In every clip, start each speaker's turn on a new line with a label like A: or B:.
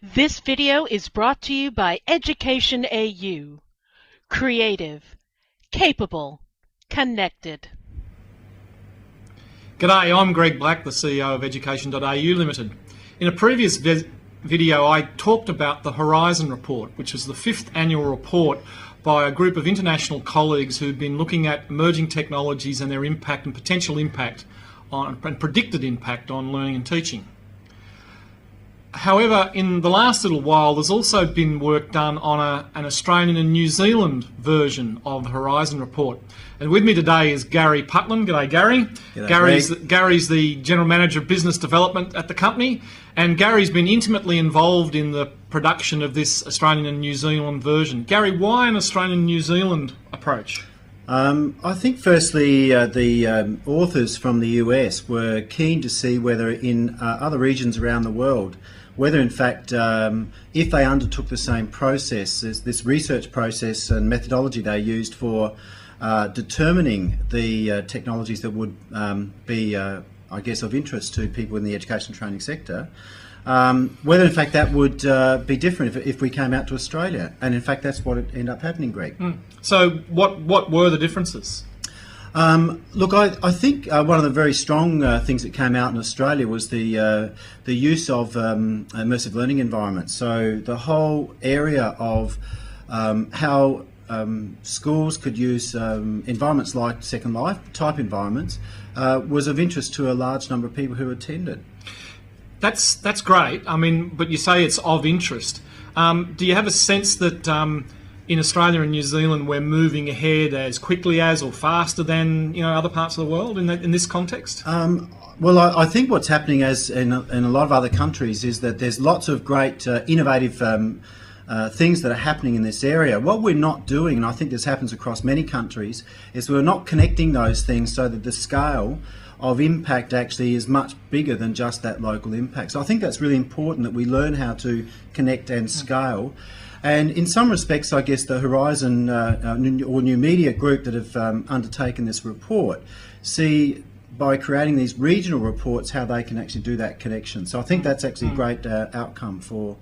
A: This video is brought to you by Education.au. Creative, capable, connected.
B: G'day, I'm Greg Black, the CEO of Education.au Limited. In a previous video I talked about the Horizon Report, which was the 5th annual report by a group of international colleagues who've been looking at emerging technologies and their impact and potential impact on, and predicted impact on learning and teaching. However, in the last little while, there's also been work done on an Australian and New Zealand version of the Horizon Report. And with me today is Garry Putland. G'day, Garry.
C: G'day,
B: Gary's the General Manager of Business Development at the company, and Gary's been intimately involved in the production of this Australian and New Zealand version. Garry, why an Australian and New Zealand approach?
C: I think firstly the authors from the US were keen to see whether in other regions around the world, whether in fact if they undertook the same process, this research process and methodology they used for determining the technologies that would be, I guess, of interest to people in the education training sector, whether in fact that would be different if we came out to Australia. And in fact that's what ended up happening, Greg.
B: So what were the differences?
C: Look, I think one of the very strong things that came out in Australia was the use of immersive learning environments. So the whole area of how schools could use environments like Second Life type environments was of interest to a large number of people who attended.
B: That's great. I mean, but you say it's of interest. Do you have a sense that in Australia and New Zealand we're moving ahead as quickly as or faster than other parts of the world in this context?
C: Well, I think what's happening as in a lot of other countries is that there's lots of great innovative things that are happening in this area. What we're not doing, and I think this happens across many countries, is we're not connecting those things so that the scale of impact actually is much bigger than just that local impact. So I think that's really important that we learn how to connect and scale. And in some respects, I guess the Horizon or New Media group that have undertaken this report see by creating these regional reports how they can actually do that connection. So I think that's actually a great outcome for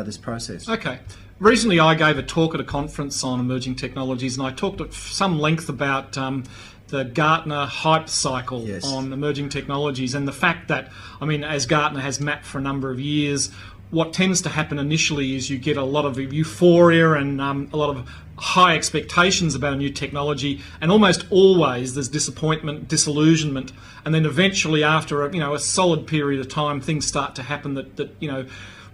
C: this process.
B: Okay. Recently I gave a talk at a conference on emerging technologies, and I talked at some length about the Gartner hype cycle on emerging technologies, and the fact that, I mean, as Gartner has mapped for a number of years, what tends to happen initially is you get a lot of euphoria and a lot of high expectations about a new technology, and almost always there's disappointment, disillusionment, and then eventually after a solid period of time things start to happen that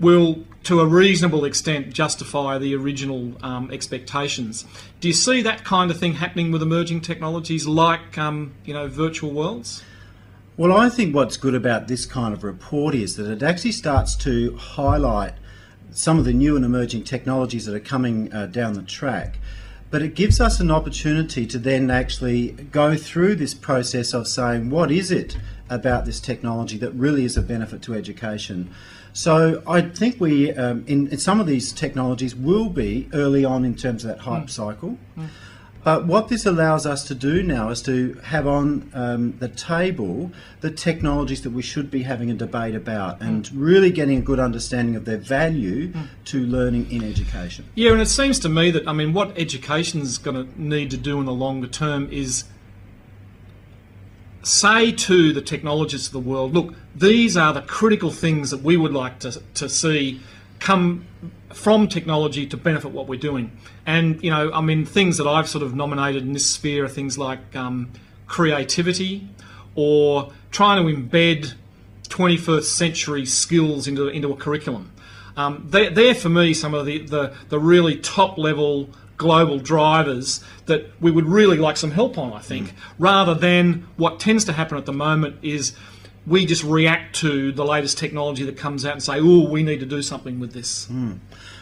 B: will, to a reasonable extent, justify the original expectations. Do you see that kind of thing happening with emerging technologies like virtual worlds?
C: Well, I think what's good about this kind of report is that it actually starts to highlight some of the new and emerging technologies that are coming down the track. But it gives us an opportunity to then actually go through this process of saying, what is it about this technology that really is a benefit to education? So I think we, in some of these technologies, will be early on in terms of that hype cycle. But what this allows us to do now is to have on the table the technologies that we should be having a debate about and really getting a good understanding of their value to learning in education.
B: Yeah, and it seems to me that, I mean, what education is going to need to do in the longer term is say to the technologists of the world, look, these are the critical things that we would like to see come from technology to benefit what we're doing. And, I mean, things that I've sort of nominated in this sphere are things like creativity, or trying to embed 21st century skills into a curriculum. They're for me some of the really top level global drivers that we would really like some help on, I think, rather than what tends to happen at the moment is we just react to the latest technology that comes out and say, oh, we need to do something with this.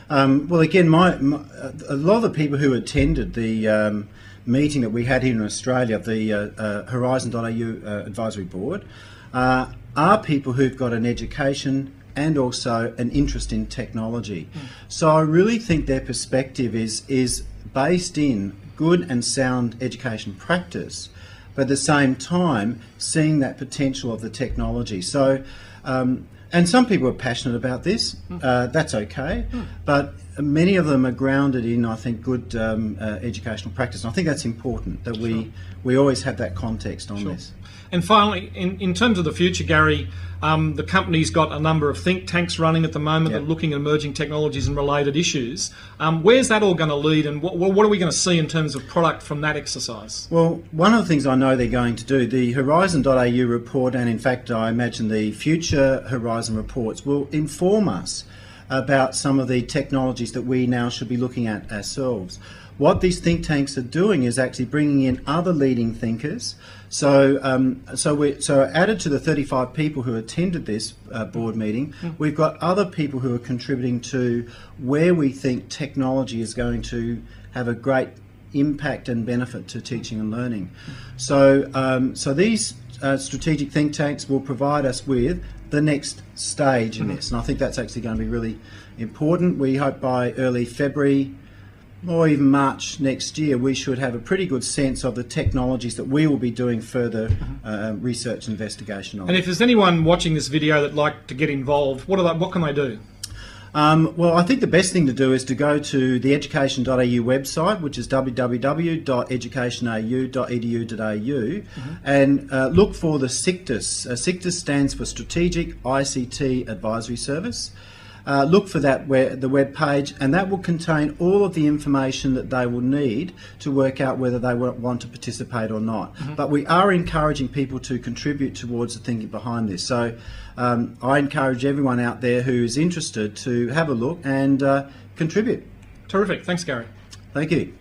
C: Well, again, a lot of the people who attended the meeting that we had here in Australia, the Horizon.au Advisory Board, are people who've got an education and also an interest in technology. So I really think their perspective is based in good and sound education practice, but at the same time seeing that potential of the technology. So And some people are passionate about this. That's okay, but many of them are grounded in, I think, good educational practice. And I think that's important that we always have that context on this.
B: And finally, in terms of the future, Garry, the company's got a number of think tanks running at the moment that are looking at emerging technologies and related issues. Where's that all going to lead, and what are we going to see in terms of product from that exercise?
C: Well, one of the things I know they're going to do, the Horizon.au report, and in fact I imagine the future Horizon reports, will inform us about some of the technologies that we now should be looking at ourselves. What these think tanks are doing is actually bringing in other leading thinkers. So added to the 35 people who attended this board meeting, we've got other people who are contributing to where we think technology is going to have a great impact and benefit to teaching and learning. So these strategic think tanks will provide us with the next stage in this, and I think that's actually going to be really important. We hope by early February or even March next year we should have a pretty good sense of the technologies that we will be doing further research and investigation on.
B: And if there's anyone watching this video that'd like to get involved, what can they do?
C: Well, I think the best thing to do is to go to the Education.au website, which is www.education.au.edu.au, and look for the SICTIS. SICTIS stands for Strategic ICT Advisory Service. Look for that the web page, and that will contain all of the information that they will need to work out whether they want to participate or not. But we are encouraging people to contribute towards the thinking behind this. So I encourage everyone out there who is interested to have a look and contribute.
B: Terrific. Thanks, Garry.
C: Thank you.